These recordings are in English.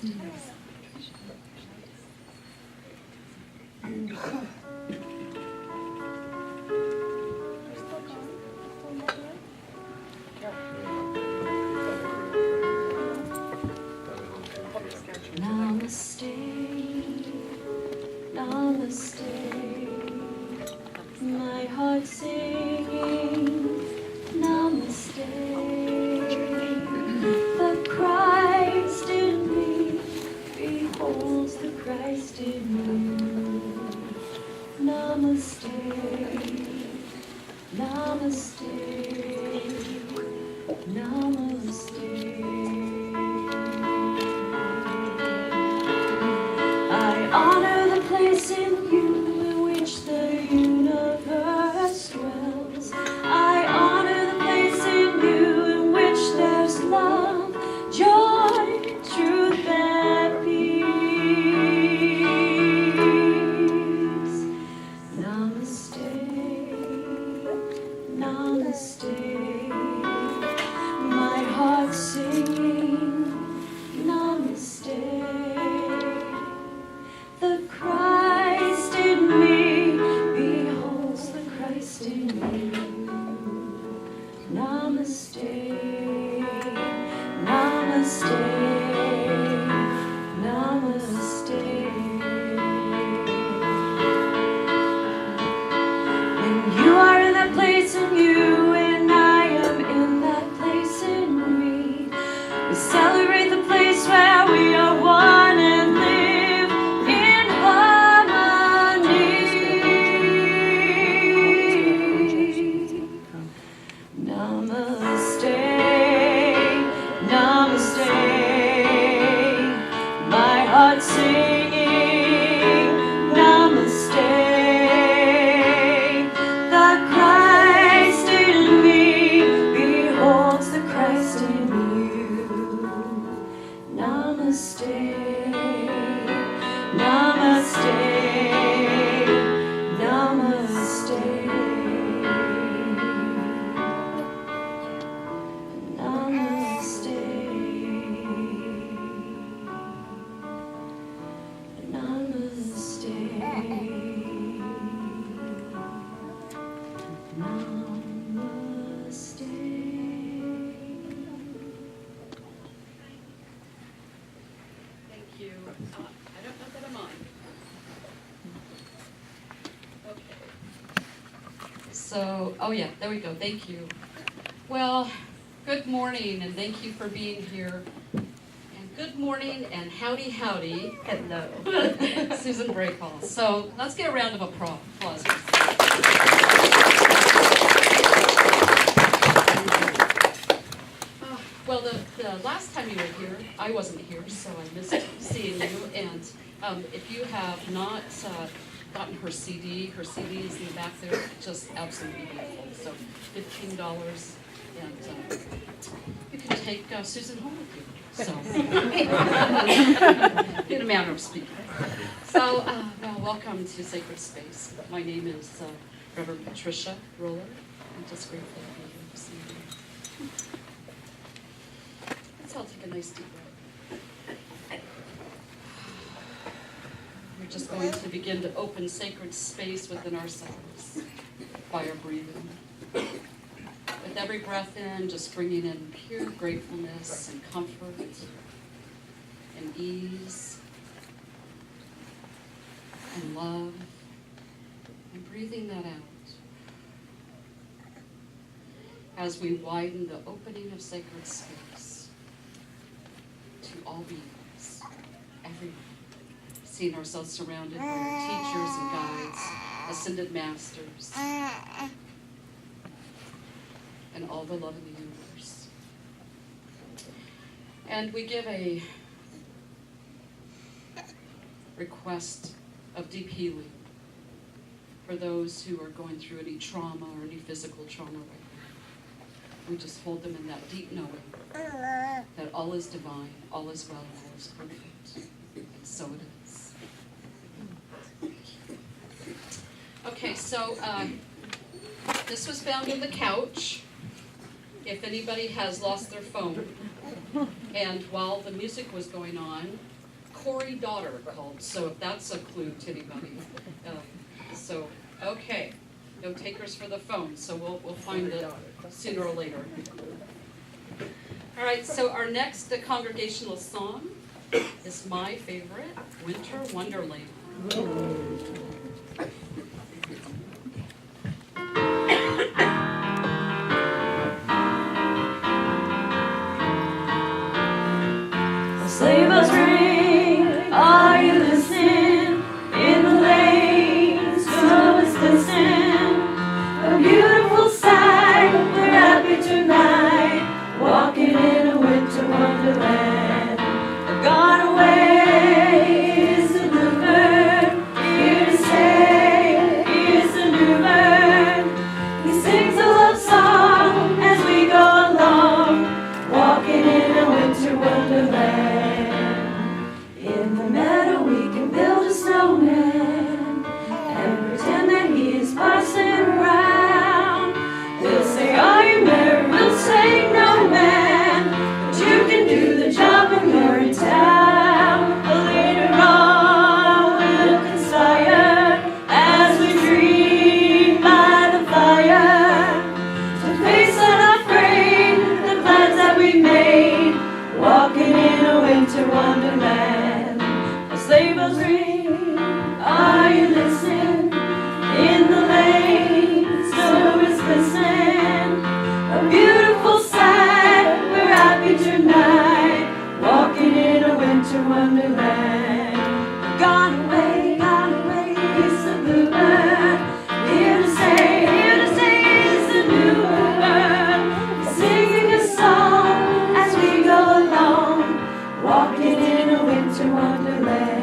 Namaste, namaste, my heart singing, namaste, the Christ in me beholds the Christ in you. Namaste, namaste, namaste. I honor the place in you in which the universe dwells. I honor the place in you in which there's love, joy, truth, and peace. Namaste, namaste, my heart singing, namaste. The Christ in me beholds the Christ in you. Namaste, namaste, namaste. When you are in that place in you and I am in that place in me, we celebrate the place where we are one and live in harmony. Namaste, namaste, my heart singing, namaste. The Christ in me beholds the Christ in you. Namaste, namaste, namaste, namaste, namaste, Thank you. I don't know that I'm on. Okay. So, oh yeah, there we go. Thank you. Well, good morning, and thank you for being here. And good morning, and howdy, howdy. Hello. Susan Breakhall. So, let's get a round of applause. Well, the last time you were here, I wasn't here, so I missed seeing you. And if you have not gotten her CD is in the back there, just absolutely beautiful. So $15, and you can take Susan home with you. So, in a manner of speaking. So, well, welcome to Sacred Space. My name is Reverend Patricia Roller. I'm just grateful to be here this evening. I'll take a nice deep breath. We're just going to begin to open sacred space within ourselves by our breathing. With every breath in, just bringing in pure gratefulness and comfort and ease and love, and breathing that out as we widen the opening of sacred space to all beings, everyone, seeing ourselves surrounded by teachers and guides, ascended masters, and all the love in the universe. And we give a request of deep healing for those who are going through any trauma or any physical trauma right now. We just hold them in that deep knowing that all is divine, all is well, all is perfect. And so it is. Okay, so this was found in the couch. If anybody has lost their phone, And while the music was going on, Corey Daughter called, so if that's a clue to anybody. So, okay, no takers for the phone, so we'll find it sooner or later. All right, so our next congregational song is my favorite, Winter Wonderland. Sleigh bells ring, are you listening? In the lanes, snow is glistening. A beautiful sight, we're happy tonight, walking in a winter wonderland. Gone away is the bluebird, here to stay is the new bird. He sings a love song as we go along, walking in a winter wonderland. In the meadow we can build a snowman and pretend that he is Parson Brown. We'll say, are you married? We'll say, no man, but you can do the job when you're in town. But later on we'll conspire as we dream by the fire to face unafraid the plans that we made, walking in a winter wonderland. Sleigh bells ring, are you listening? In the lane, snow is glistening. A beautiful sight, we're happy tonight, walking in a winter wonderland. Gone away is the bluebird, here to stay is the new bird. Singing a song as we go along, walking in a winter wonderland.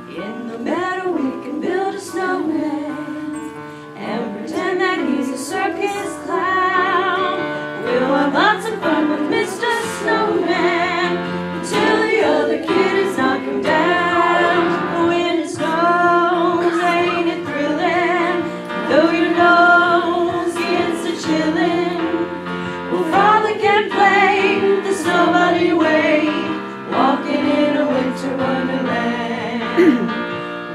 In the meadow we can build a snowman and pretend that he's a circus clown. We'll have lots of fun with Mr. Snowman until the other kid is knocking down. When it snows, ain't it thrilling? Though your nose gets a chillin', well, Father can play the snowbody way, walking in a winter wonderland.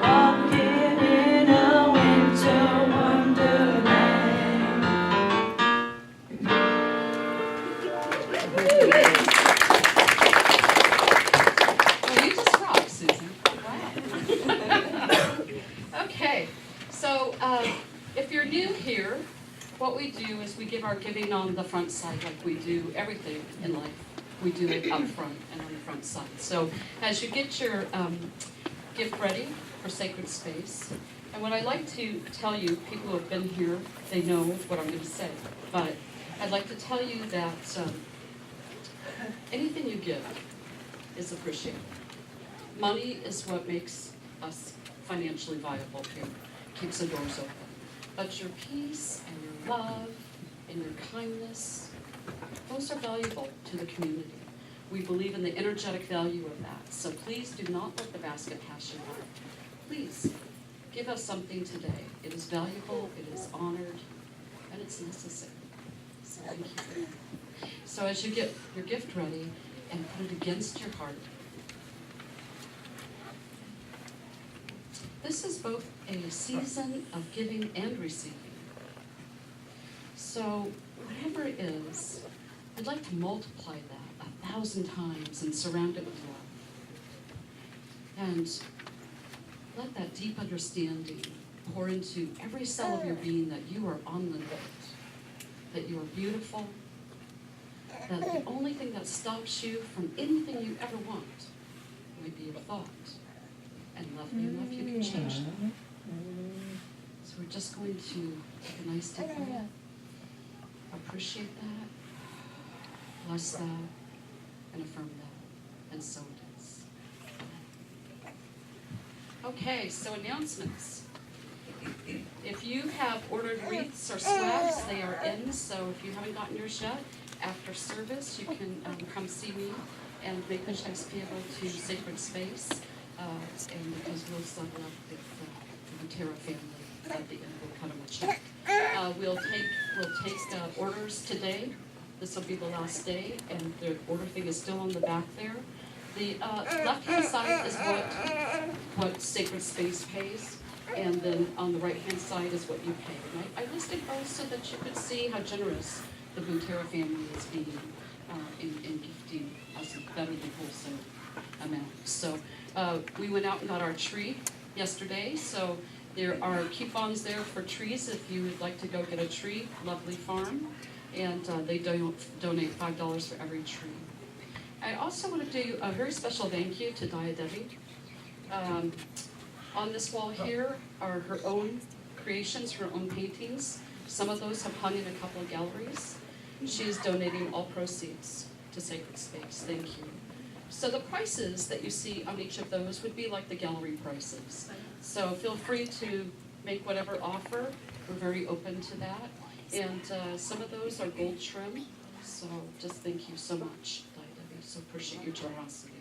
Walking in a winter wonderland. Well, you just rock, Susan. Wow. Okay, so if you're new here, what we do is we give our giving on the front side like we do everything in life. We do it up front and on the front side. So as you get your gift ready for Sacred Space, and what I like to tell you, people who have been here, they know what I'm going to say, but I'd like to tell you that anything you give is appreciated. Money is what makes us financially viable here, keeps the doors open. But your peace and your love and your kindness, those are valuable to the community. We believe in the energetic value of that. So please do not let the basket pass you by. Please give us something today. It is valuable, it is honored, and it's necessary. So thank you. So as you get your gift ready and put it against your heart, this is both a season of giving and receiving. So whatever it is, I'd like to multiply that 1,000 times and surround it with love. And let that deep understanding pour into every cell of your being that you are on the lift, that you are beautiful, that the only thing that stops you from anything you ever want might be your thought. And lovely enough, you can change that. So we're just going to take a nice deep breath, appreciate that, bless that, and affirm that. And so it is. Okay, so announcements. If you have ordered wreaths or swags, they are in. So if you haven't gotten yours yet, after service, you can come see me and make the checks payable to Sacred Space. And because we'll settle up with the Butera family at the end, we'll cut them a check. We'll take orders today This will be the last day, and the order thing is still on the back there. The left-hand side is what Sacred Space pays, and then on the right-hand side is what you pay. And I listed both so that you could see how generous the Butera family is being in gifting us better than wholesale amount. So we went out and got our tree yesterday, so there are coupons there for trees if you would like to go get a tree. Lovely Farm, and they donate $5 for every tree. I also want to do a very special thank you to Dia Debbie. On this wall here are her own creations, her own paintings. Some of those have hung in a couple of galleries. She is donating all proceeds to Sacred Space. Thank you. So the prices that you see on each of those would be like the gallery prices. So feel free to make whatever offer. We're very open to that. And some of those are gold trim. So just thank you so much, Dia Debbie. So appreciate your generosity.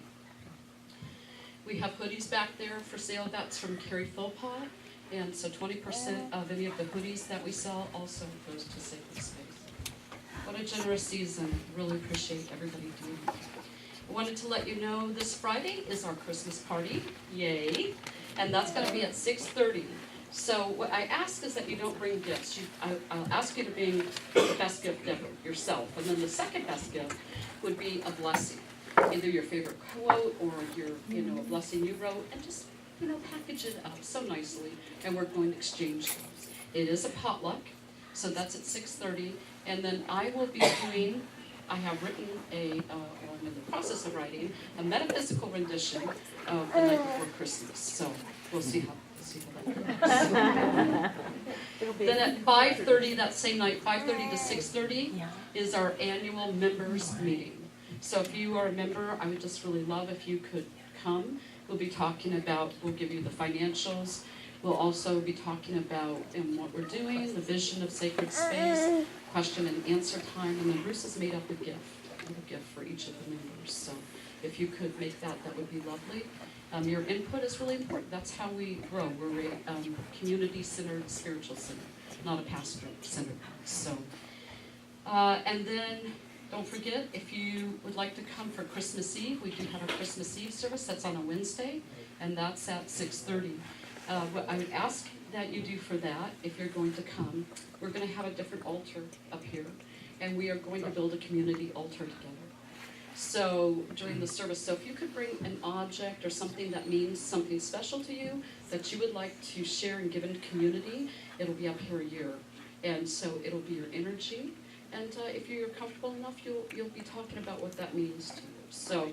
We have hoodies back there for sale. That's from Carrie Philpott. And so 20% of any of the hoodies that we sell also goes to Sacred Space. What a generous season. Really appreciate everybody doing it. I wanted to let you know this Friday is our Christmas party. Yay. And that's going to be at 6:30. So what I ask is that you don't bring gifts. I'll ask you to bring the best gift ever, yourself. And then the second best gift would be a blessing. Either your favorite quote or your, a blessing you wrote, and just, package it up so nicely, and we're going to exchange those. It is a potluck, so that's at 6:30, and then I will be doing, I have written or I'm in the process of writing, a metaphysical rendition of The Night Before Christmas, so we'll see how that goes. Then at 5:30 that same night, 5:30 to 6:30, is our annual members meeting. So if you are a member, I would just really love if you could come. We'll be talking about, we'll give you the financials. We'll also be talking about what we're doing, the vision of Sacred Space, question and answer time, and then Bruce has made up a gift for each of the members. So if you could make that, that would be lovely. Your input is really important. That's how we grow. We're a community-centered, spiritual center, not a pastor-centered. So, and then don't forget, if you would like to come for Christmas Eve, we do have a Christmas Eve service. That's on a Wednesday, and that's at 6:30. What I would ask that you do for that, if you're going to come, we're going to have a different altar up here, and we are going to build a community altar together. So during the service, so if you could bring an object or something that means something special to you that you would like to share and give into community, it'll be up here a year, and so it'll be your energy. And if you're comfortable enough, you'll be talking about what that means to you. So,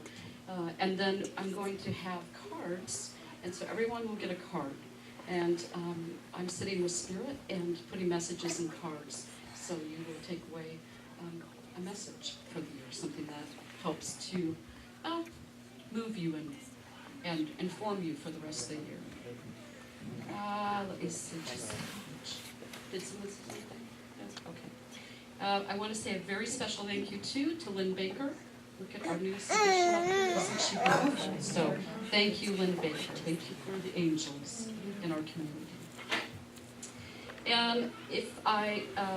and then I'm going to have cards, and so everyone will get a card. And I'm sitting with Spirit and putting messages in cards. So you will take away a message for the year, something that helps to move you and inform you for the rest of the year. Let me see. Did someone say something? No? Okay. I want to say a very special thank you, too, to Lynn Baker. Look at our new submission up here. Isn't she beautiful? So thank you, Lynn Baker. Thank you for the angels in our community. And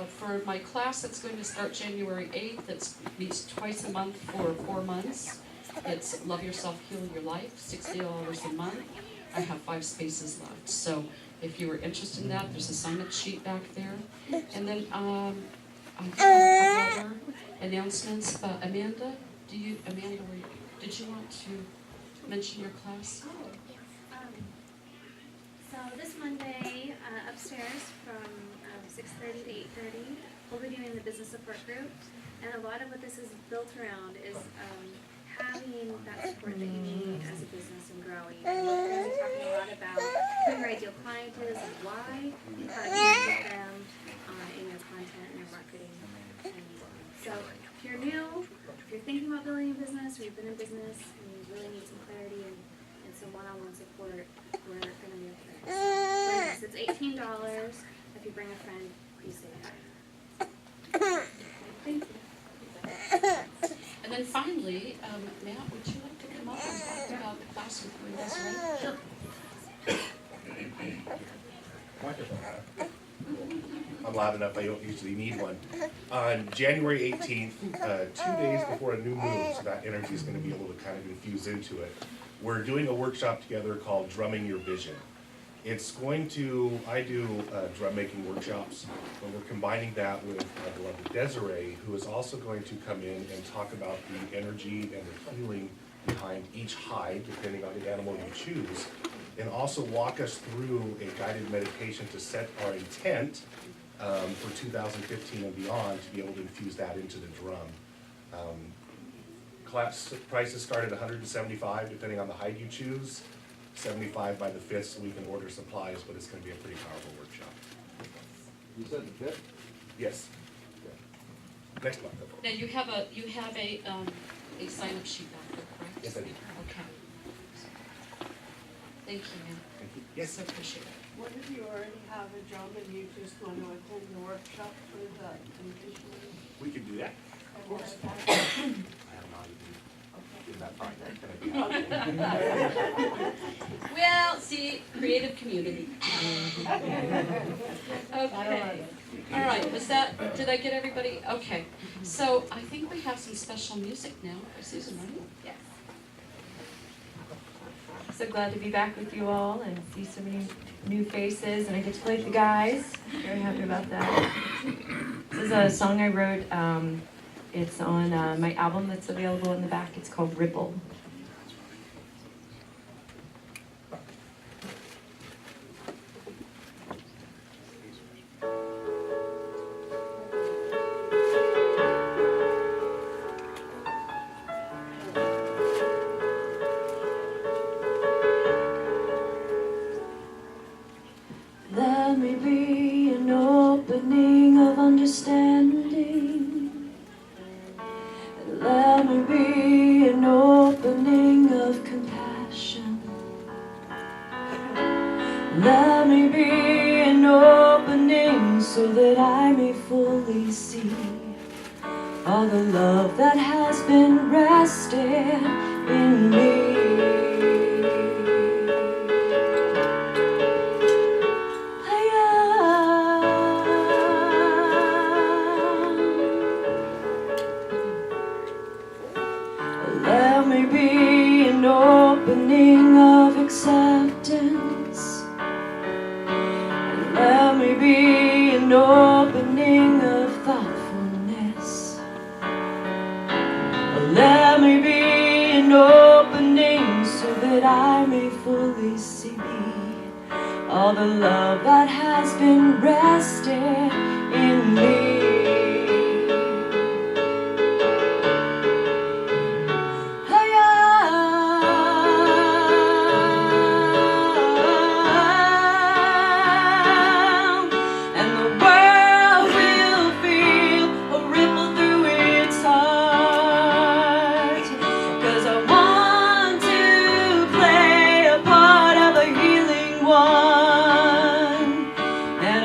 for my class that's going to start January 8th, that meets twice a month for 4 months. It's Love Yourself, Heal Your Life, $60 a month. I have 5 spaces left. So if you are interested in that, there's a sign-up sheet back there. And then I have a couple other announcements, but Amanda, did you want to mention your class? So this Monday, upstairs from 6:30 to 8:30, we'll be doing the business support group, and a lot of what this is built around is having that support that you need as a business and growing. And we're going to be talking a lot about who your ideal client is and why, partnering with them in your content and your marketing. So if you're new, if you're thinking about building a business, or you've been in business and you really need some clarity and some one-on-one support, we're going to be up there. So it's $18. If you bring a friend, please say hi. Thank you. And then finally, Matt, would you like to come up and talk about the class with you? Sure. I'm loud enough, I don't usually need one. On January 18th, 2 days before a new moon, so that energy is going to be able to kind of infuse into it. We're doing a workshop together called Drumming Your Vision. It's going to, I do drum making workshops, but we're combining that with my beloved Desiree, who is also going to come in and talk about the energy and the healing behind each hide, depending on the animal you choose, and also walk us through a guided meditation to set our intent for 2015 and beyond to be able to infuse that into the drum. Class prices start at $175 depending on the hide you choose, $75 by the 5th so we can order supplies, but it's going to be a pretty powerful workshop. You said the 5th? Yes. Next month. Now, you have a sign-up sheet back there, correct? Yes, I do. Okay. Thank you, ma'am. Thank you. Yes. So appreciate it. What if you already have a job and you just want to attend the workshop for the conditioning? We can do that. Of course. I have not even in that fine. Well, see, creative community. Okay. All right, did I get everybody? Okay. So I think we have some special music now for Susan, right? Yes. So glad to be back with you all and see so many new faces, and I get to play with the guys. Very happy about that. This is a song I wrote. It's on my album that's available in the back. It's called Ripple. Let me be an opening of understanding. Let me be an opening of compassion. Let me be an opening so that I may fully see all the love that has been rested in me. Let me be an opening of acceptance. Let me be an opening of thoughtfulness. Let me be an opening so that I may fully see all the love that has been rested in me.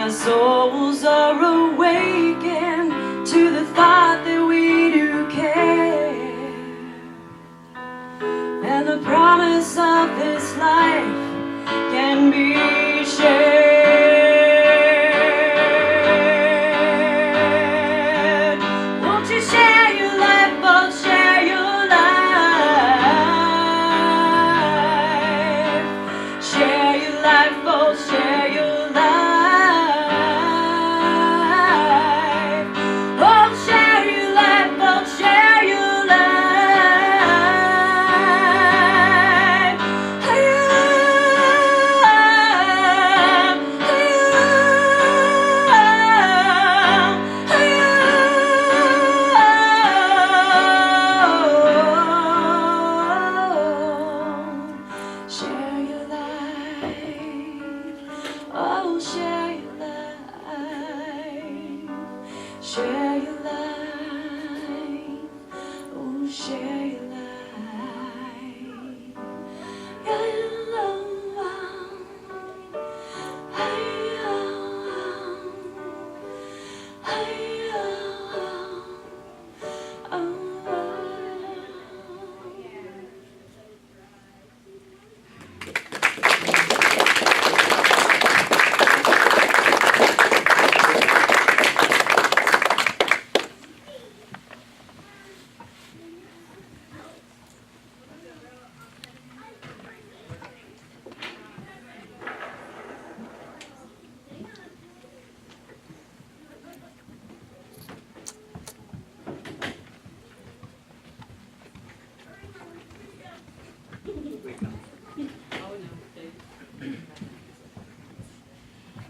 Souls are awakened to the thought that we do care, and the promise of this life can be shared. Won't you share your life, both share your life. Share your life, both share your life.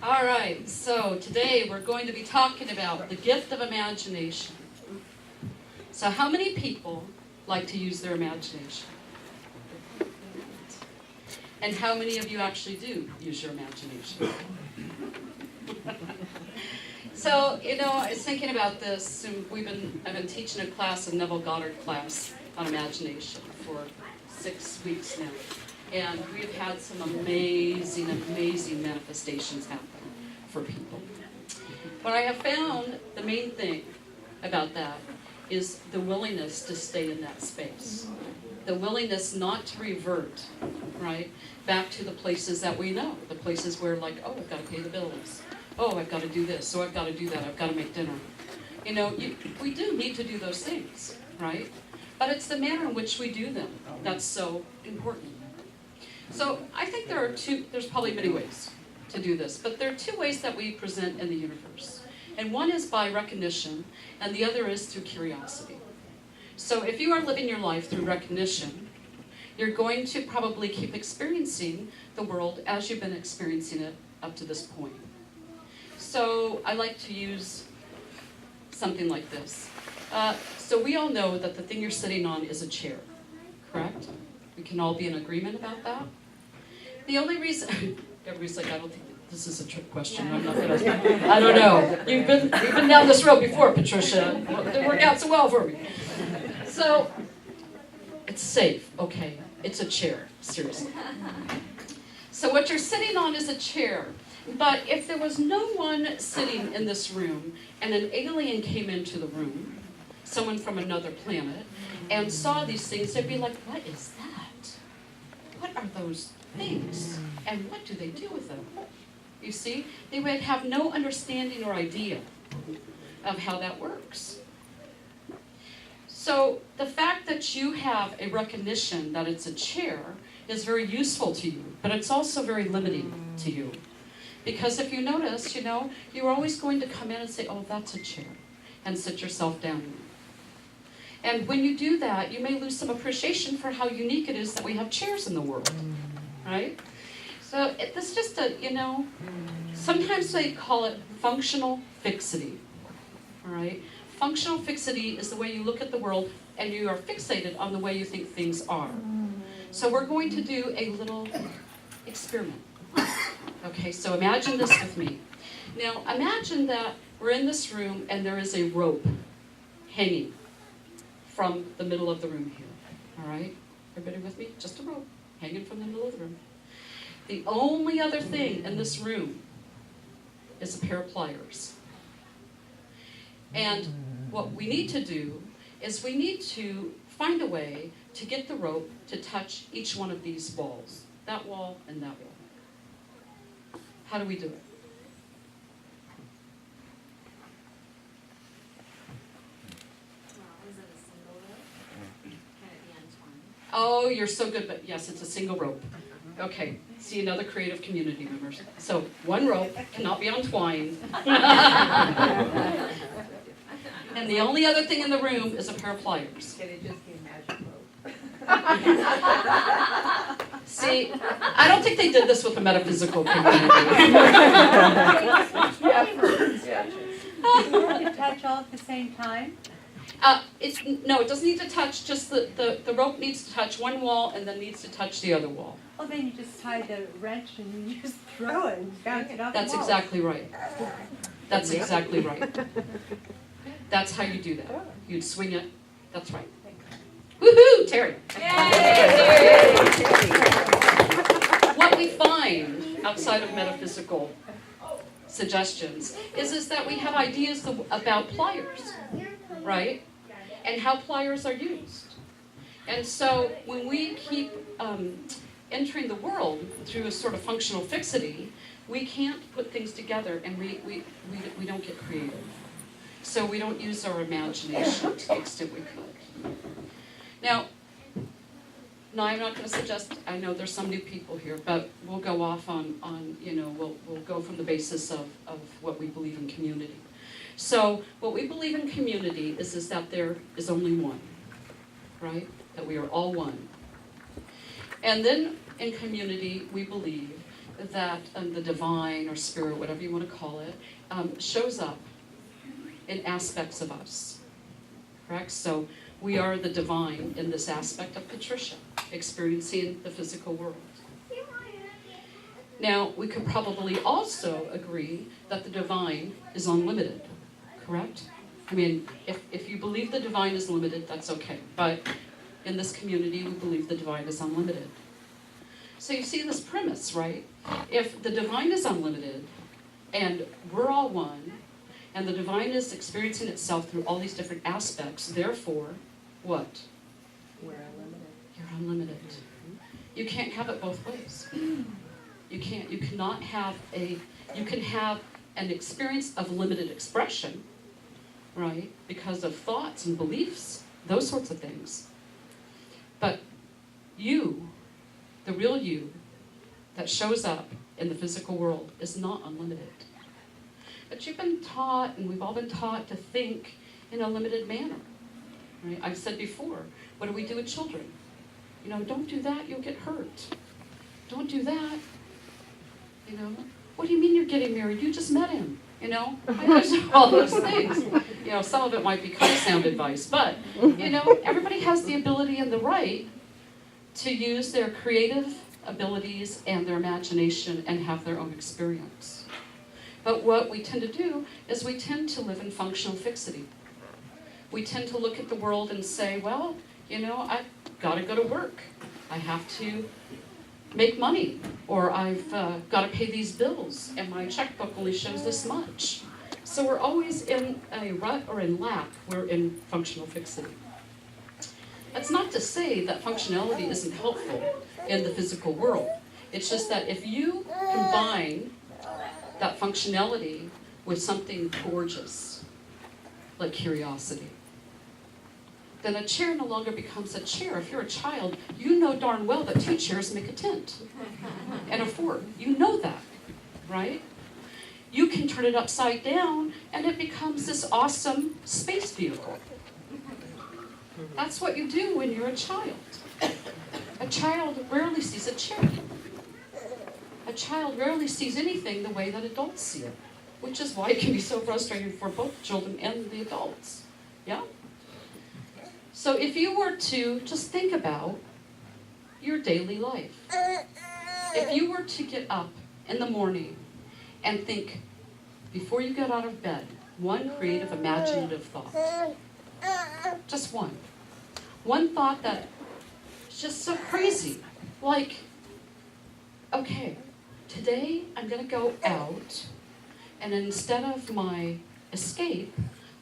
All right, so today we're going to be talking about the gift of imagination. So how many people like to use their imagination? And how many of you actually do use your imagination? So, I was thinking about this, and I've been teaching a class, a Neville Goddard class on imagination for 6 weeks now. And we've had some amazing, amazing manifestations happen for people. What I have found, the main thing about that is the willingness to stay in that space. The willingness not to revert, right, back to the places that we know, the places where like, oh, I've got to pay the bills. Oh, I've got to do this. Oh, I've got to do that. I've got to make dinner. We do need to do those things, right? But it's the manner in which we do them that's so important. So I think there's probably many ways to do this, but there are 2 ways that we present in the universe. And one is by recognition, and the other is through curiosity. So if you are living your life through recognition, you're going to probably keep experiencing the world as you've been experiencing it up to this point. So I like to use something like this. So we all know that the thing you're sitting on is a chair, correct? We can all be in agreement about that. The only reason, everybody's like, I don't think this is a trick question. I'm not gonna, I don't know. You've been down this road before, Patricia. It didn't work out so well for me. So it's safe, okay? It's a chair, seriously. So what you're sitting on is a chair. But if there was no one sitting in this room and an alien came into the room, someone from another planet, and saw these things, they'd be like, what is that? What are those things? And what do they do with them? You see, they would have no understanding or idea of how that works. So the fact that you have a recognition that it's a chair is very useful to you, but it's also very limiting to you. Because if you notice, you're always going to come in and say, oh, that's a chair, and sit yourself down. And when you do that, you may lose some appreciation for how unique it is that we have chairs in the world, right? So it's just sometimes they call it functional fixity, all right? Functional fixity is the way you look at the world and you are fixated on the way you think things are. So we're going to do a little experiment. Okay, so imagine this with me. Now imagine that we're in this room and there is a rope hanging from the middle of the room here, all right? Everybody with me? Just a rope hanging from the middle of the room. The only other thing in this room is a pair of pliers. And what we need to do is we need to find a way to get the rope to touch each one of these walls. That wall and that wall. How do we do it? Is it a single rope? Can it be untwined? Oh, you're so good, but yes, it's a single rope. Okay, see another creative community members. So one rope cannot be untwined. And the only other thing in the room is a pair of pliers. Can it just be magic rope? See, I don't think they did this with the metaphysical community. You touch all at the same time? No, it doesn't need to touch, just the rope needs to touch one wall and then needs to touch the other wall. Well, then you just tie the wrench and you just throw it and bounce it off the That's wall. exactly right. That's exactly right. That's how you do that. You'd swing it. That's right. Woohoo, Terry. What we find outside of metaphysical suggestions is that we have ideas about pliers, right? And how pliers are used. And so when we keep entering the world through a sort of functional fixity, we can't put things together and we don't get creative. So we don't use our imagination to the extent we could. Now I'm not going to suggest, I know there's some new people here, but we'll go off on we'll go from the basis of what we believe in community. So what we believe in community is that there is only one, right? That we are all one. And then in community, we believe that the divine or spirit, whatever you want to call it, shows up in aspects of us. Correct? So we are the divine in this aspect of Patricia, experiencing the physical world. Now, we could probably also agree that the divine is unlimited, correct? I mean, if you believe the divine is limited, that's okay. But in this community, we believe the divine is unlimited. So you see this premise, right? If the divine is unlimited, and we're all one, and the divine is experiencing itself through all these different aspects, therefore, what? We're unlimited. You're unlimited. You can't have it both ways. You cannot have you can have an experience of limited expression, right? Because of thoughts and beliefs, those sorts of things. But you, the real you, that shows up in the physical world is not unlimited. But you've been taught, and we've all been taught to think in a limited manner, right? I've said before, what do we do with children? You know, don't do that, you'll get hurt. Don't do that. You know, what do you mean you're getting married? You just met him. You know, all those things. You know, some of it might be kind of sound advice, but, you know, everybody has the ability and the right to use their creative abilities and their imagination and have their own experience. But what we tend to do is we tend to live in functional fixity. We tend to look at the world and say, well, you know, I've got to go to work. I have to make money, or I've got to pay these bills, and my checkbook only shows this much. So we're always in a rut or in lack. We're in functional fixity. That's not to say that functionality isn't helpful in the physical world. It's just that if you combine that functionality with something gorgeous, like curiosity, then a chair no longer becomes a chair. If you're a child, you know darn well that 2 chairs make a tent and a fort. You know that, right? You can turn it upside down and it becomes this awesome space vehicle. That's what you do when you're a child. A child rarely sees a chair. A child rarely sees anything the way that adults see it, which is why it can be so frustrating for both children and the adults. Yeah? So if you were to just think about your daily life, if you were to get up in the morning and think, before you get out of bed, one creative, imaginative thought. Just one. One thought that is just so crazy. Like, okay, today I'm going to go out, and instead of my escape,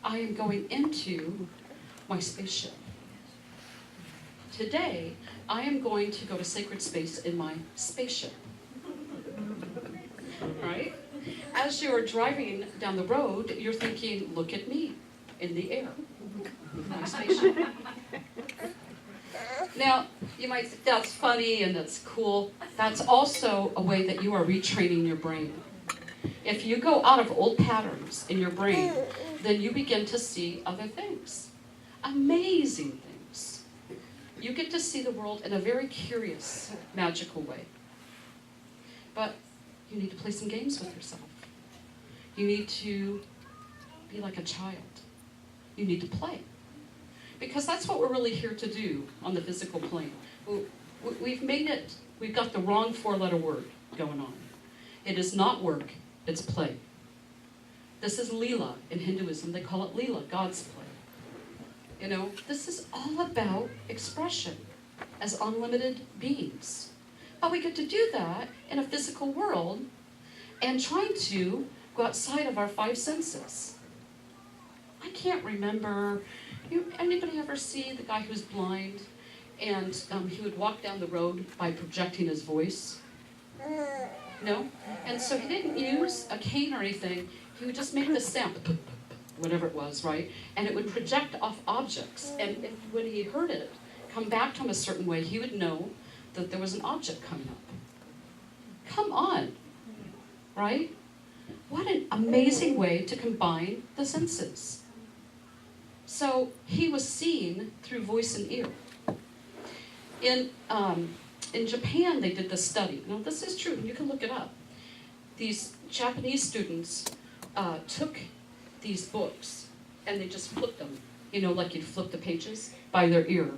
I am going into my spaceship. Today, I am going to go to sacred space in my spaceship. Right? As you're driving down the road, you're thinking, look at me in the air. My spaceship. Now, you might think that's funny and that's cool. That's also a way that you are retraining your brain. If you go out of old patterns in your brain, then you begin to see other things. Amazing things. You get to see the world in a very curious, magical way. But you need to play some games with yourself. You need to be like a child. You need to play. Because that's what we're really here to do on the physical plane. We've got the wrong 4-letter word going on. It is not work, it's play. This is Leela in Hinduism. They call it Leela, God's play. You know, this is all about expression as unlimited beings. But we get to do that in a physical world and trying to go outside of our 5 senses. I can't remember, anybody ever see the guy who's blind and he would walk down the road by projecting his voice? No? And so he didn't use a cane or anything, he would just make this sound, whatever it was, right? And it would project off objects. And when he heard it come back to him a certain way, he would know that there was an object coming up. Come on, right? What an amazing way to combine the senses. So he was seen through voice and ear. In in Japan, they did this study. Now, this is true, and you can look it up. These Japanese students took these books and they just flipped them, like you'd flip the pages by their ear.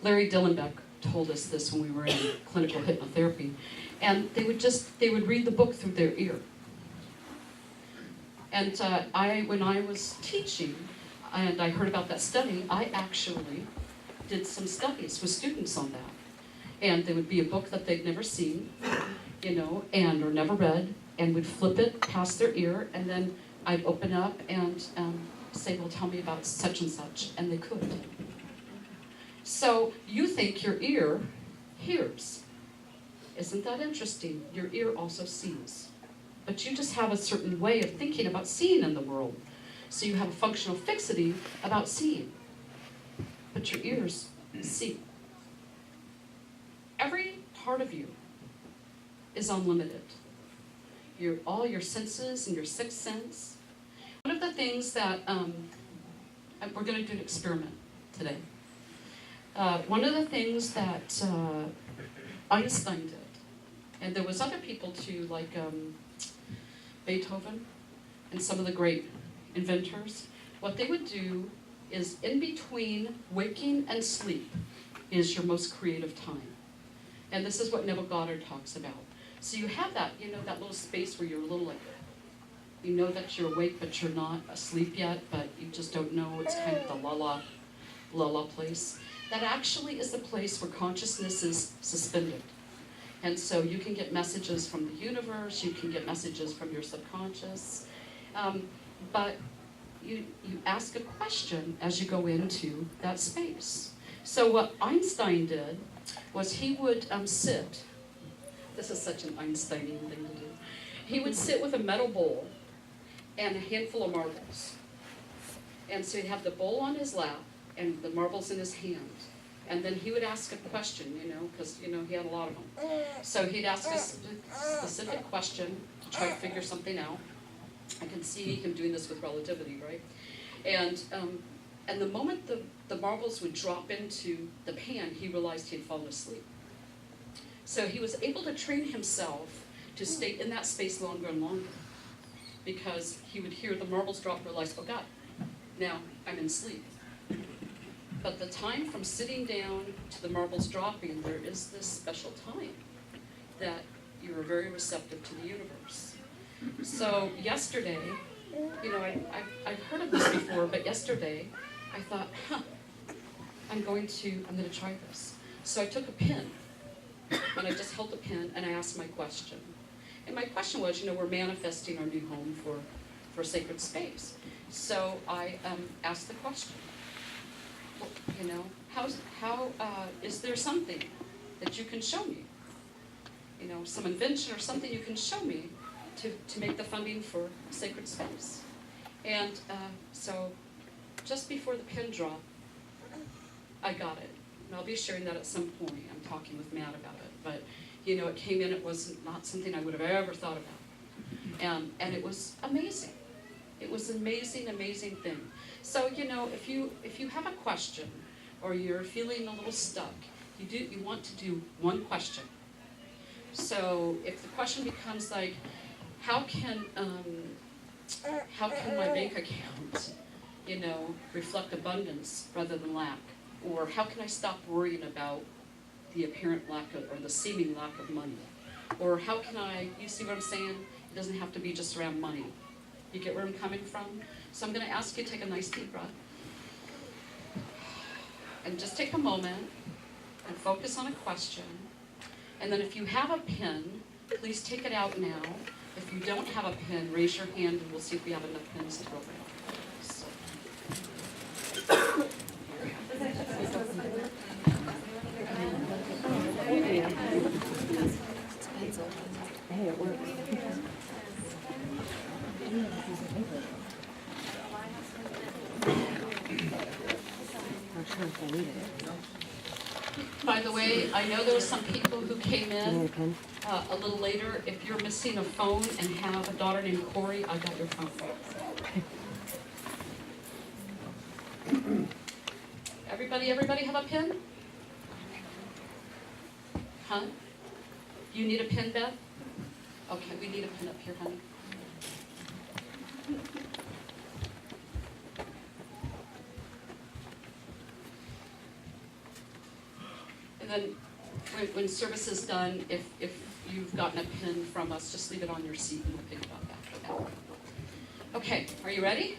Larry Dillenbeck told us this when we were in clinical hypnotherapy. And they would read the book through their ear. And when I was teaching and I heard about that study, I actually did some studies with students on that. And there would be a book that they'd never seen, or never read, and would flip it past their ear, and then I'd open up and say, well, tell me about such and such, and they could. So you think your ear hears. Isn't that interesting? Your ear also sees. But you just have a certain way of thinking about seeing in the world. So you have a functional fixity about seeing. But your ears see. Every part of you is unlimited. All your senses and your sixth sense. One of the things that, we're going to do an experiment today. One of the things that Einstein did, and there was other people too, like Beethoven and some of the great inventors, what they would do is in between waking and sleep is your most creative time. And this is what Neville Goddard talks about. So you have that, that little space where you're a little like, that you're awake, but you're not asleep yet, but you just don't know. It's kind of the la-la place. That actually is the place where consciousness is suspended. And so you can get messages from the universe, you can get messages from your subconscious, but you ask a question as you go into that space. So what Einstein did was he would sit. This is such an Einsteinian thing to do. He would sit with a metal bowl and a handful of marbles. And so he'd have the bowl on his lap and the marbles in his hand. And then he would ask a question, because, he had a lot of them. So he'd ask a specific question to try to figure something out. I can see him doing this with relativity, right? And the moment the marbles would drop into the pan, he realized he had fallen asleep. So he was able to train himself to stay in that space longer and longer, because he would hear the marbles drop and realize, oh God, now I'm in sleep. But the time from sitting down to the marbles dropping, there is this special time that you are very receptive to the universe. So yesterday, I've heard of this before, but yesterday I thought, I'm going to try this. So I took a pen, and I just held the pen, and I asked my question. And my question was, we're manifesting our new home for sacred space. So I asked the question, is there something that you can show me? Some invention or something you can show me to make the funding for sacred space. And so just before the pin drop, I got it. And I'll be sharing that at some point. I'm talking with Matt about it. But, it came in, it was not something I would have ever thought about. And it was amazing. It was an amazing, amazing thing. So, if you have a question or you're feeling a little stuck, you want to do one question. So if the question becomes like, how can my bank account, reflect abundance rather than lack? Or how can I stop worrying about the apparent lack of, or the seeming lack of money? Or how can you see what I'm saying? It doesn't have to be just around money. You get where I'm coming from? So I'm going to ask you to take a nice deep breath. And just take a moment and focus on a question. And then if you have a pen, please take it out now. If you don't have a pen, raise your hand and we'll see if we have enough pens to go around. So. Hey, it works. By the way, I know there were some people who came in a little later. If you're missing a phone and have a daughter named Corey, I got your phone. Everybody have a pen? Huh? You need a pen, Beth? Okay, we need a pen up here, honey. And then when service is done, if you've gotten a pen from us, just leave it on your seat and we'll pick it up after that. Okay, are you ready?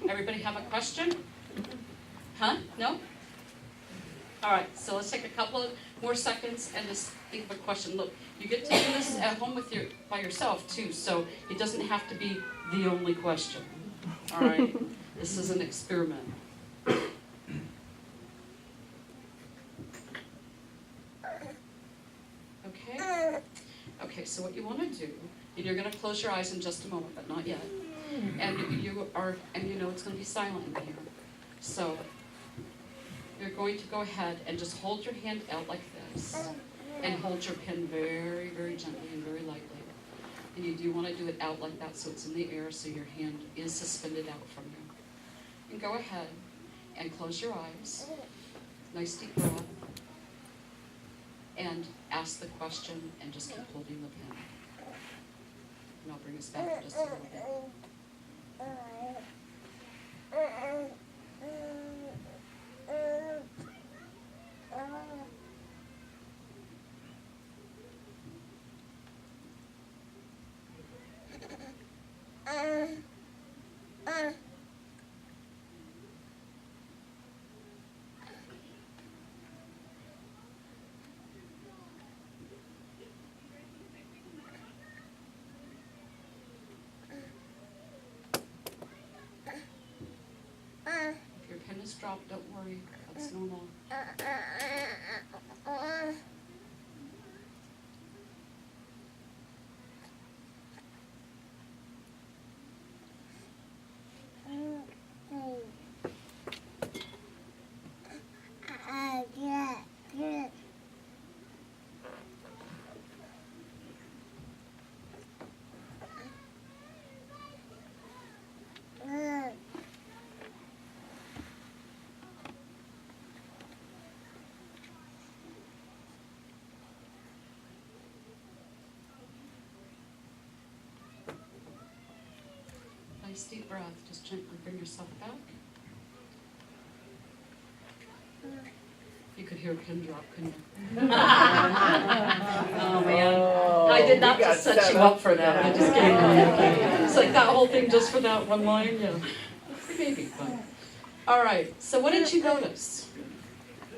Everybody have a question? Huh? No? All right, so let's take a couple of more seconds and just think of a question. Look, you get to do this at home by yourself too, so it doesn't have to be the only question. All right? This is an experiment. Okay? Okay, so what you want to do, and you're going to close your eyes in just a moment, but not yet. And you know it's going to be silent in here. So you're going to go ahead and just hold your hand out like this, and hold your pen very, very gently and very lightly. And you do want to do it out like that so it's in the air, so your hand is suspended out from you. And go ahead and close your eyes. Nice deep breath. And ask the question and just keep holding the pen. And I'll bring us back in just a little bit. If your pen is dropped, don't worry, that's normal. Nice deep breath, just gently bring yourself back. You could hear a pin drop, couldn't you? Oh man, I did not just set you up for that, I'm just kidding. It's like that whole thing just for that one line, yeah. Maybe, but. All right, so what did you notice?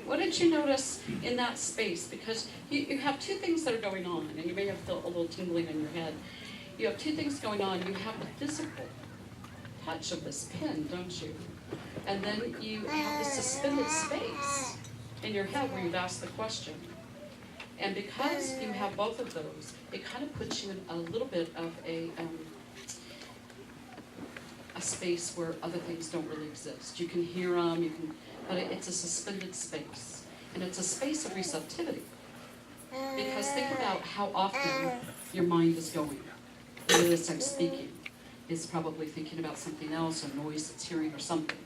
What did you notice in that space? Because you have two things that are going on, and you may have felt a little tingling in your head. You have two things going on. You have the physical touch of this pin, don't you? And then you have the suspended space in your head where you've asked the question. And because you have both of those, it kind of puts you in a little bit of a space where other things don't really exist. You can hear them, but it's a suspended space. And it's a space of receptivity. Because think about how often your mind is going. Whether this I'm speaking is probably thinking about something else, or noise it's hearing or something.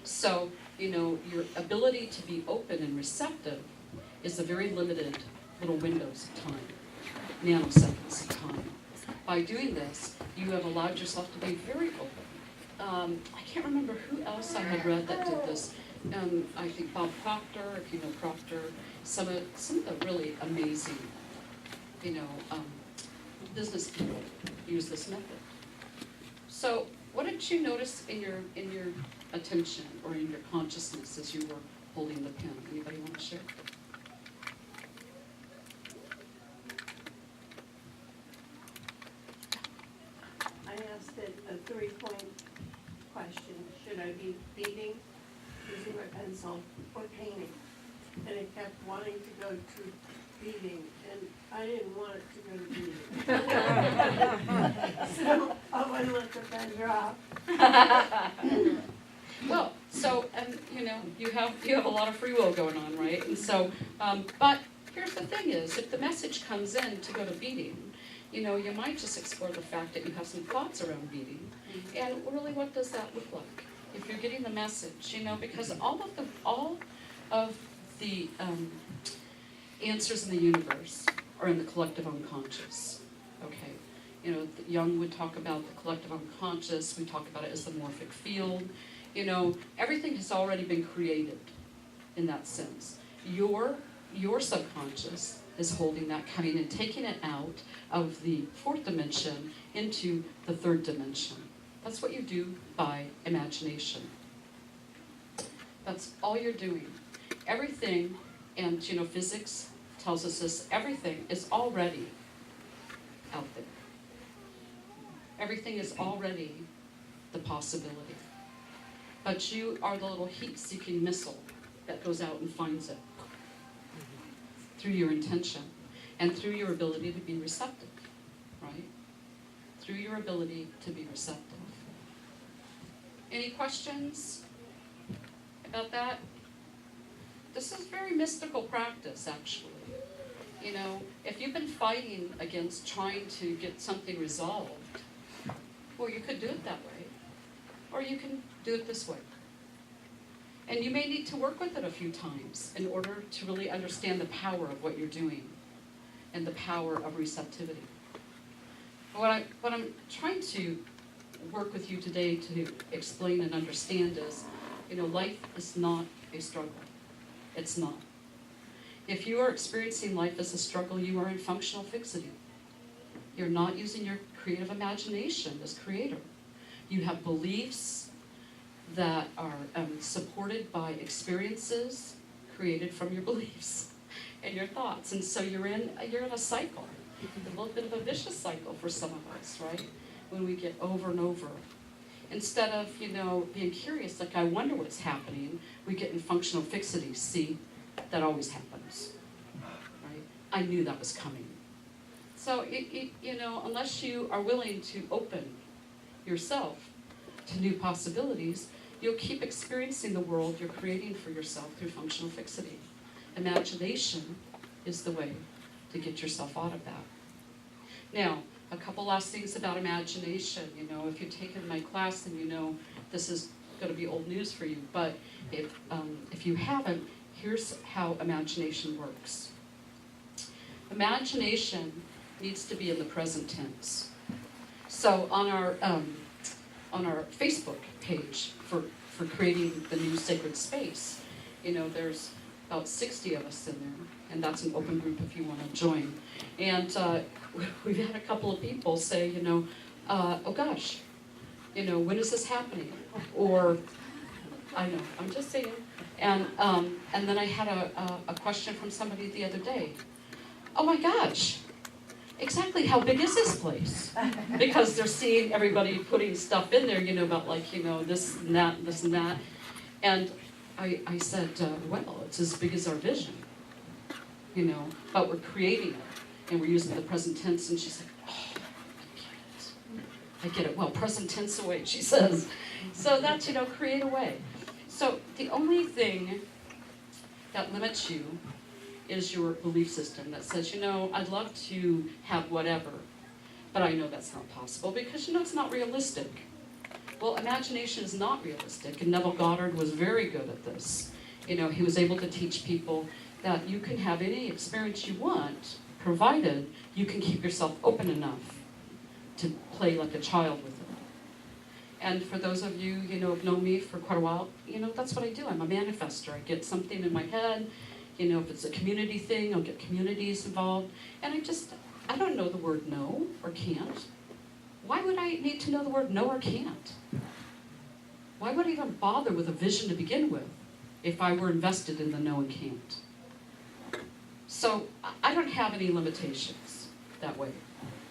So, your ability to be open and receptive is a very limited little windows of time, nanoseconds of time. By doing this, you have allowed yourself to be very open. I can't remember who else I had read that did this. I think Bob Proctor, if you know Proctor, some of the really amazing, business people use this method. So, what did you notice in your attention or in your consciousness as you were holding the pen? Anybody want to share? I asked it a 3-point question. Should I be beating, using my pencil, or painting? And it kept wanting to go to beating, and I didn't want it to go to beating. So I wouldn't let the pen drop. Well, so, you have a lot of free will going on, right? And so, but here's the thing is, if the message comes in to go to beating, you might just explore the fact that you have some thoughts around beating. And really, what does that look like? If you're getting the message, because all of the answers in the universe are in the collective unconscious. Okay, you know, Jung would talk about the collective unconscious. We talk about it as the morphic field. You know, everything has already been created in that sense. Your subconscious is holding that, coming and taking it out of the fourth dimension into the third dimension. That's what you do by imagination. That's all you're doing. Everything, and you know, physics tells us this, everything is already out there. Everything is already the possibility. But you are the little heat-seeking missile that goes out and finds it through your intention and through your ability to be receptive, right? Through your ability to be receptive. Any questions about that? This is very mystical practice, actually. You know, if you've been fighting against trying to get something resolved, well, you could do it that way, or you can do it this way. And you may need to work with it a few times in order to really understand the power of what you're doing and the power of receptivity. What I'm trying to work with you today to explain and understand is, you know, life is not a struggle. It's not. If you are experiencing life as a struggle, you are in functional fixity. You're not using your creative imagination as creator. You have beliefs that are supported by experiences created from your beliefs and your thoughts. And so you're in a cycle, a little bit of a vicious cycle for some of us, right? When we get over and over. Instead of, you know, being curious, like I wonder what's happening, we get in functional fixity. See, that always happens, right? I knew that was coming. So, you know, unless you are willing to open yourself to new possibilities, you'll keep experiencing the world you're creating for yourself through functional fixity. Imagination is the way to get yourself out of that. Now, a couple last things about imagination. You know, if you've taken my class, then you know this is going to be old news for you. But if you haven't, here's how imagination works. Imagination needs to be in the present tense. So on our Facebook page for creating the new sacred space, you know, there's about 60 of us in there, and that's an open group if you want to join. And we've had a couple of people say, you know, oh gosh, you know, when is this happening? Or, I know, I'm just saying. And then I had a question from somebody the other day. Oh my gosh, exactly how big is this place? Because they're seeing everybody putting stuff in there, you know, about like, you know, this and that, this and that. And I said, well, it's as big as our vision, you know, but we're creating it and we're using the present tense. And she's like, oh, I get it. Well, present tense away, she says. So that's, you know, create away. So the only thing that limits you is your belief system that says, you know, I'd love to have whatever, but I know that's not possible because, you know, it's not realistic. Well, imagination is not realistic, and Neville Goddard was very good at this. You know, he was able to teach people that you can have any experience you want, provided you can keep yourself open enough to play like a child with it. And for those of you, you know, have known me for quite a while, you know, that's what I do. I'm a manifester. I get something in my head. You know, if it's a community thing, I'll get communities involved. And I don't know the word no or can't. Why would I need to know the word no or can't? Why would I even bother with a vision to begin with if I were invested in the no and can't? So I don't have any limitations that way.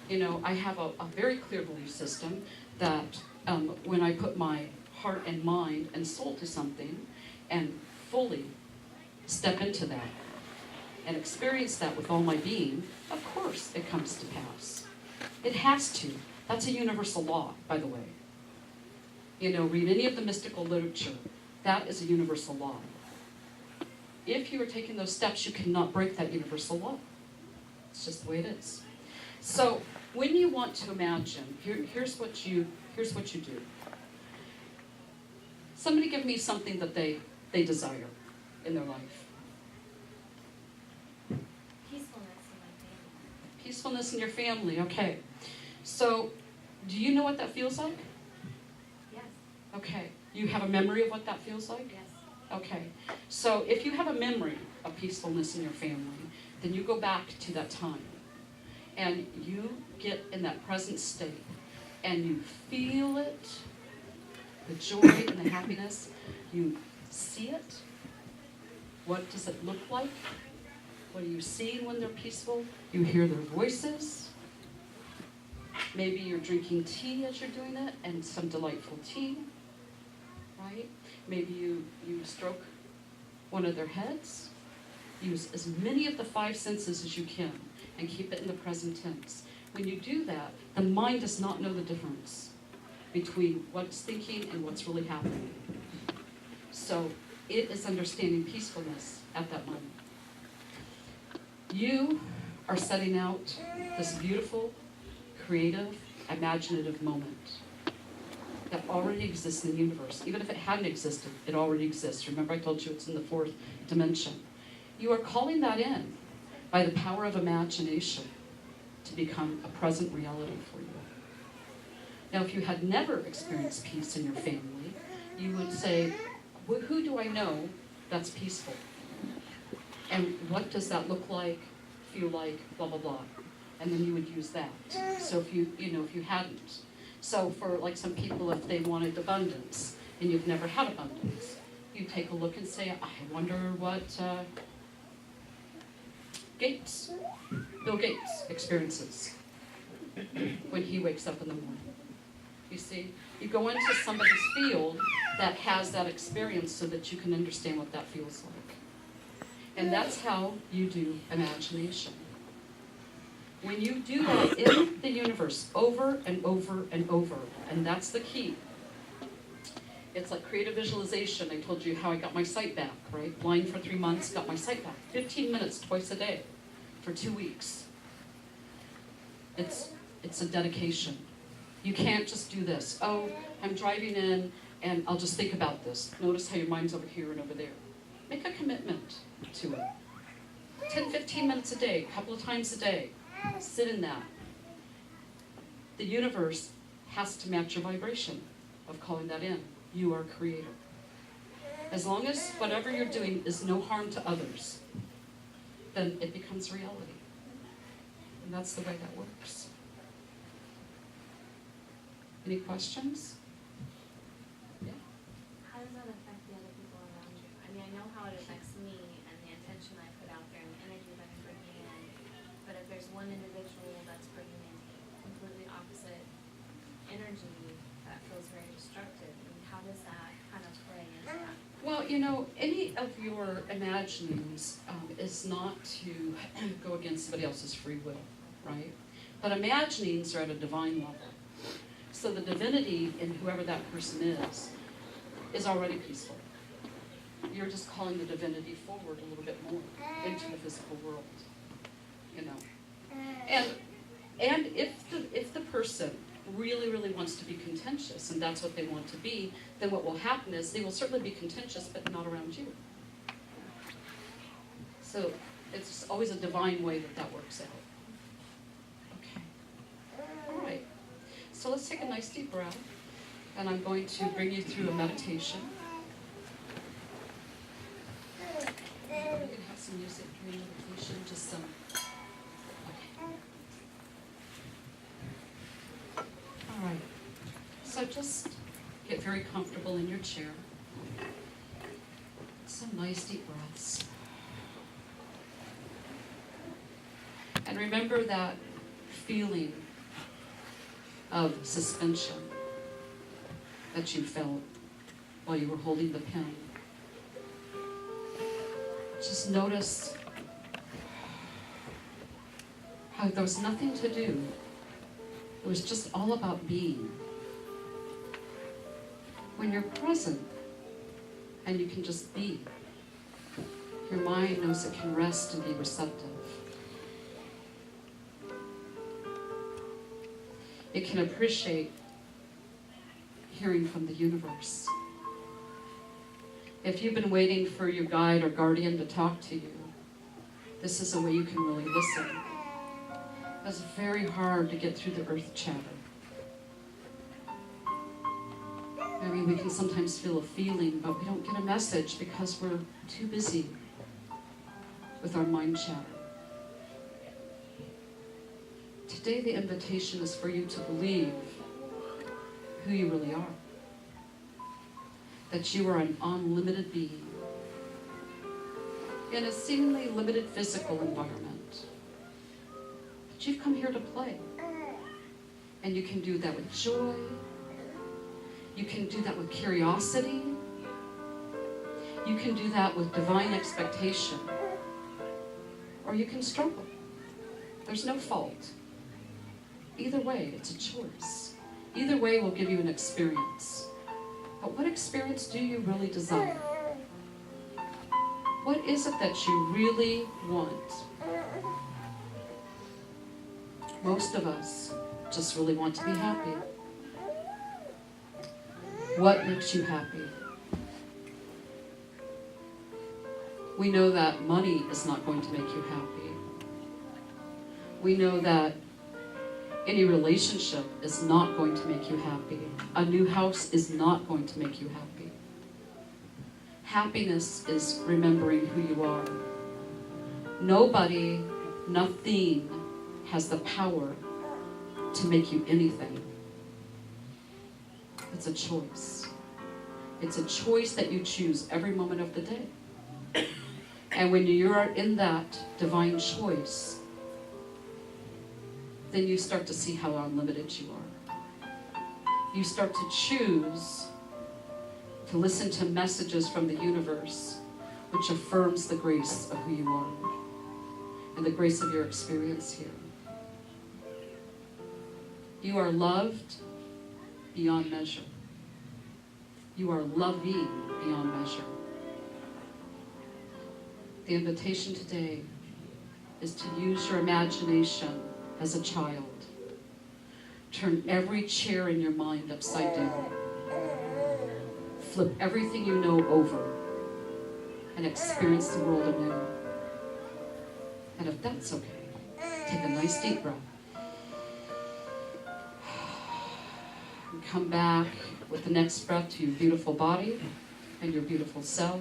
You know, I have a very clear belief system that when I put my heart and mind and soul to something and fully step into that and experience that with all my being, of course it comes to pass. It has to. That's a universal law, by the way. You know, read any of the mystical literature. That is a universal law. If you are taking those steps, you cannot break that universal law. It's just the way it is. So when you want to imagine, here's what you do. Somebody give me something that they desire in their life. Peacefulness in your family, okay. So, do you know what that feels like? Yes, Okay. You have a memory of what that feels like? yes. Okay. So, if you have a memory of peacefulness in your family, then you go back to that time. And you get in that present state. And you feel it, the joy and the happiness. You see it. What does it look like? What are you seeing when they're peaceful? You hear their voices. Maybe you're drinking tea as you're doing it, and some delightful tea, right? Maybe you stroke one of their heads. Use as many of the 5 senses as you can, and keep it in the present tense. When you do that, the mind does not know the difference between what's thinking and what's really happening. So it is understanding peacefulness at that moment. You are setting out this beautiful, creative, imaginative moment that already exists in the universe. Even if it hadn't existed, it already exists. Remember I told you it's in the 4th dimension. You are calling that in by the power of imagination to become a present reality for you. Now, if you had never experienced peace in your family, you would say, who do I know that's peaceful? And what does that look like, feel like, blah, blah, blah. And then you would use that. So if you hadn't. So for like some people, if they wanted abundance and you've never had abundance, you take a look and say, I wonder what Bill Gates experiences when he wakes up in the morning. You see, you go into somebody's field that has that experience so that you can understand what that feels like. And that's how you do imagination. When you do that in the universe over and over and over, and that's the key. It's like creative visualization. I told you how I got my sight back, right? Blind for 3 months, got my sight back. 15 minutes twice a day for 2 weeks. It's a dedication. You can't just do this. Oh, I'm driving in and I'll just think about this. Notice how your mind's over here and over there. Make a commitment to it. 10, 15 minutes a day, a couple of times a day. Sit in that. The universe has to match your vibration of calling that in. You are creator. As long as whatever you're doing is no harm to others, then it becomes reality. And that's the way that works. Any questions? Yeah. How does that affect the other people around you? I mean, I know how it affects me and the intention I put out there and the energy that I'm bringing in. But if there's one individual that's bringing in completely opposite energy that feels very destructive, I mean, how does that kind of play into that? Well, any of your imaginings is not to go against somebody else's free will, right? But imaginings are at a divine level. So the divinity in whoever that person is already peaceful. You're just calling the divinity forward a little bit more into the physical world, And if the person really, really wants to be contentious, and that's what they want to be, then what will happen is they will certainly be contentious, but not around you. So it's always a divine way that works out. Okay. All right. So let's take a nice deep breath, and I'm going to bring you through a meditation. We can have some music during meditation, just some. Okay. All right. So just get very comfortable in your chair. Some nice deep breaths. And remember that feeling of suspension that you felt while you were holding the pen. Just notice how there was nothing to do. It was just all about being. When you're present and you can just be, your mind knows it can rest and be receptive. It can appreciate hearing from the universe. If you've been waiting for your guide or guardian to talk to you, this is a way you can really listen. It's very hard to get through the earth chatter. I mean, we can sometimes feel a feeling, but we don't get a message because we're too busy with our mind chatter. Today, the invitation is for you to believe who you really are. That you are an unlimited being in a seemingly limited physical environment. But you've come here to play. And you can do that with joy. You can do that with curiosity. You can do that with divine expectation. Or you can struggle. There's no fault. Either way, it's a choice. Either way will give you an experience. But what experience do you really desire? What is it that you really want? Most of us just really want to be happy. What makes you happy? We know that money is not going to make you happy. We know that any relationship is not going to make you happy. A new house is not going to make you happy. Happiness is remembering who you are. Nobody, nothing has the power to make you anything. It's a choice. It's a choice that you choose every moment of the day. And when you're in that divine choice, then you start to see how unlimited you are. You start to choose to listen to messages from the universe which affirms the grace of who you are and the grace of your experience here. You are loved beyond measure. You are loving beyond measure. The invitation today is to use your imagination as a child. Turn every chair in your mind upside down. Flip everything you know over and experience the world anew. And if that's okay, take a nice deep breath. And come back with the next breath to your beautiful body and your beautiful self.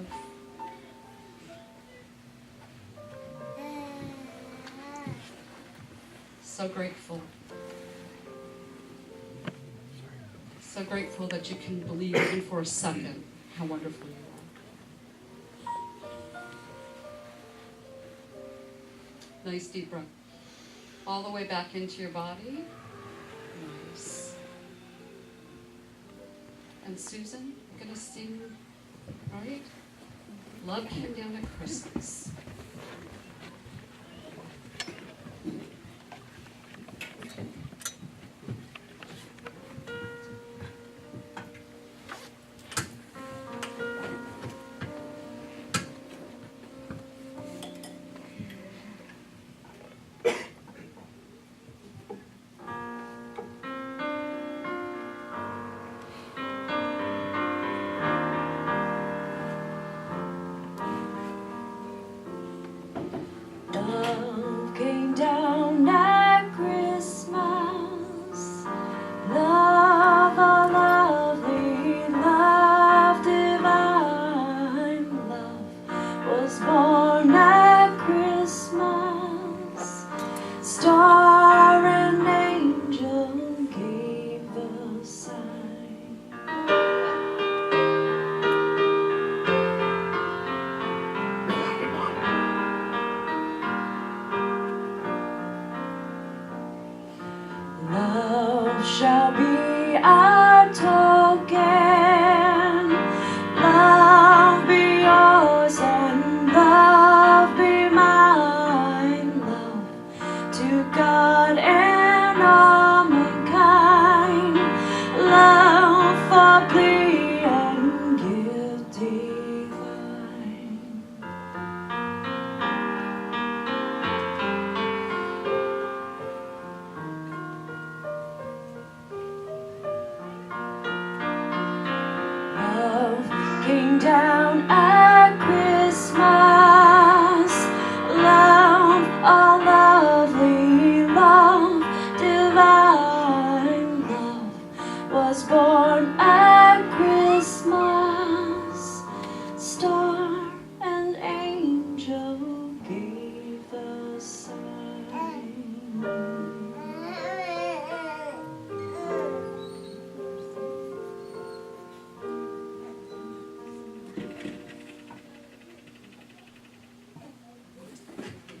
So grateful. So grateful that you can believe even for a second how wonderful you are. Nice deep breath. All the way back into your body. Nice. And Susan, you're going to sing, right? Love Came Down at Christmas. Love came down at Christmas. Love, a lovely love, divine love was born at Christmas. Star and angel gave the sign. Love shall be our token. Love be yours and love be mine. Love to God and all mankind. Love for plea and gift divine. Love came down at Christmas. Love, a lovely love,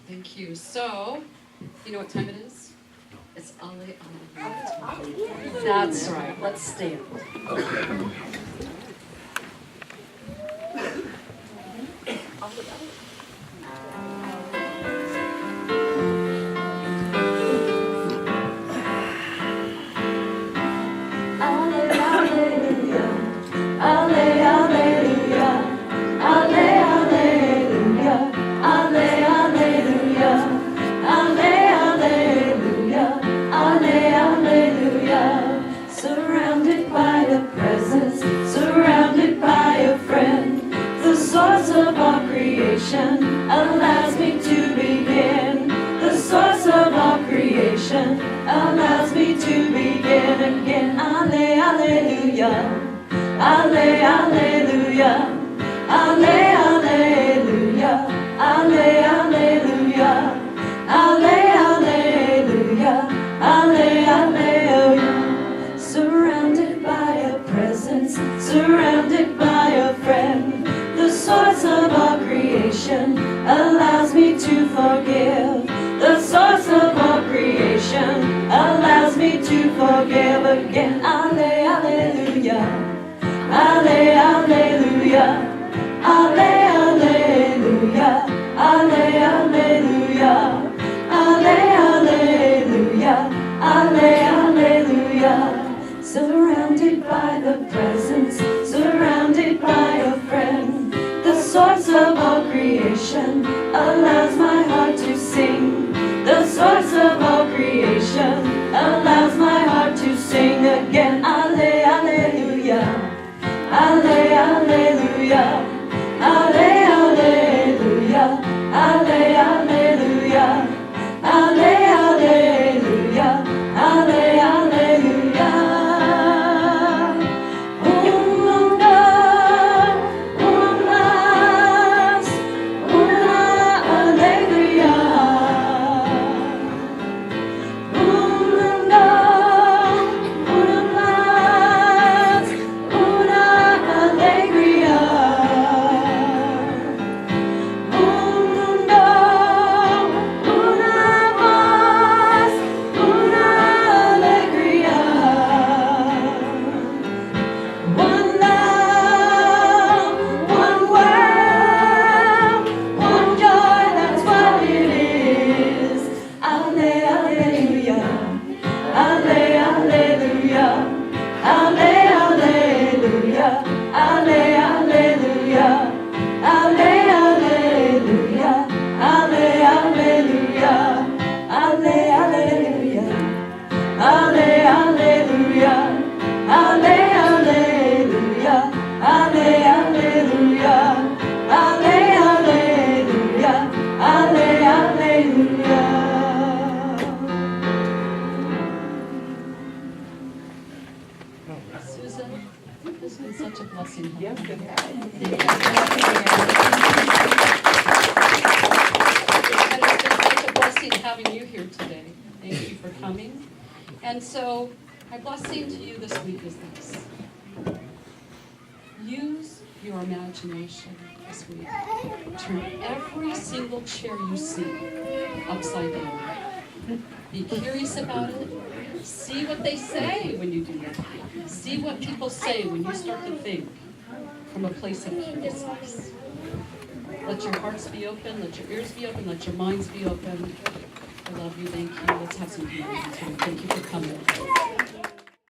Thank you. So, you know what time it is? It's Ale Ale. That's right. Let's stand. Surrounded by the presence, surrounded by a friend, the source of all creation allows me to begin. The source of all creation allows me to begin again. Ale, alleluia. Ale, alleluia. Ale, alleluia. Ale, alleluia. Ale, alleluia. Ale, alleluia. Surrounded by a presence, surrounded by a friend, the source of all creation allows me to forgive. The source of all creation allows me to forgive again. Ale, alleluia. Ale, alleluia. Ale, alleluia. Ale, alleluia. Ale, alleluia. Ale, alleluia. Surrounded by the presence, surrounded by a friend, the source of all creation allows my heart to sing. The source of all creation allows my heart to sing again. Ale, alleluia. Ale, alleluia. Ale, alleluia. Ale, alleluia. Ale, alleluia. Ale, alleluia. Susan, it's been such a blessing. Yes, it has. And it's been such a blessing having you here today. Thank you for coming. And so, my blessing to you this week is this. Use your imagination this week. Turn every single chair you see upside down. Be curious about it. See what they say when you do that. See what people say when you start to think from a place of curiousness. Let your hearts be open, let your ears be open, let your minds be open. I love you, thank you. Let's have some community time. Thank you for coming.